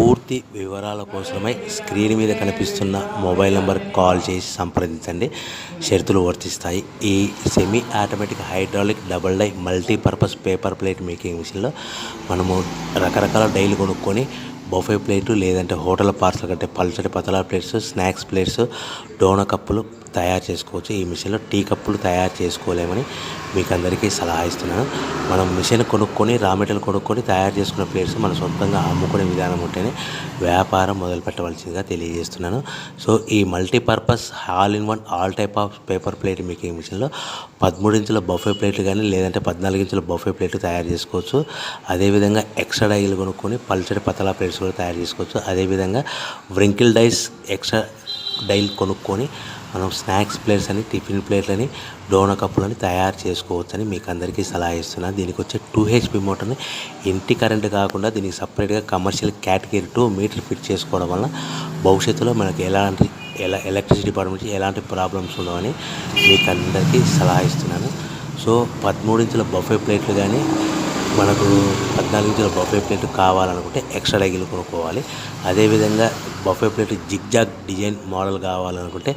పూర్తి వివరాల కోసమై స్క్రీన్ మీద కనిపిస్తున్న మొబైల్ నంబర్కి కాల్ చేసి సంప్రదించండి. షరతులు వర్తిస్తాయి. ఈ semi automatic hydraulic double die multipurpose paper plate making మిషన్లో మనము రకరకాల డైలు కొనుక్కొని బఫే ప్లేటు లేదంటే హోటల్ పార్సల్ కంటే పల్చటి పతలా ప్లేట్స్, స్నాక్స్ ప్లేట్స్, డోనా కప్పులు తయారు చేసుకోవచ్చు. ఈ మిషన్లో టీ కప్పులు తయారు చేసుకోలేమని మీకు అందరికీ సలహా ఇస్తున్నాను. మనం మిషన్ కొనుక్కొని రా మెటీరియల్ కొనుక్కొని తయారు చేసుకున్న ప్లేట్స్ మనం సొంతంగా అమ్ముకునే విధానం ఉంటేనే వ్యాపారం మొదలు పెట్టవలసిందిగా తెలియజేస్తున్నాను. సో ఈ multipurpose all in one all type of paper plate making మిషన్లో 13 ఇంచుల బఫే ప్లేట్లు కానీ లేదంటే 14 ఇంచుల బఫే ప్లేట్లు తయారు చేసుకోవచ్చు. అదేవిధంగా ఎక్స్ట్రా డైలు కొనుక్కొని పల్చడి పతలా ప్లేట్స్ కూడా తయారు చేసుకోవచ్చు. అదేవిధంగా వ్రింకిల్ డైస్ ఎక్స్ట్రా డైలు కొనుక్కొని మనం స్నాక్స్ ప్లేట్స్ అని, టిఫిన్ ప్లేట్లని, డోనా కప్పులని తయారు చేసుకోవచ్చని మీకు అందరికీ సలహా ఇస్తున్నాను. దీనికి వచ్చే 2 HP మోటార్ని ఇంటి కరెంట్ కాకుండా దీనికి సపరేట్గా కమర్షియల్ కేటగిరీ 2 మీటర్ ఫిట్ చేసుకోవడం వల్ల భవిష్యత్తులో మనకి ఎలక్ట్రిసిటీ డిపార్ట్మెంట్ ఎలాంటి ప్రాబ్లమ్స్ ఉండవని మీకు అందరికీ సలహా ఇస్తున్నాను. సో 13 ఇంచుల బఫే ప్లేట్లు కానీ మనకు 14 ఇంచుల బఫే ప్లేట్ కావాలనుకుంటే ఎక్స్ట్రా డైలు కొనుక్కోవాలి. అదేవిధంగా buffet plate zigzag design model కావాలనుకుంటే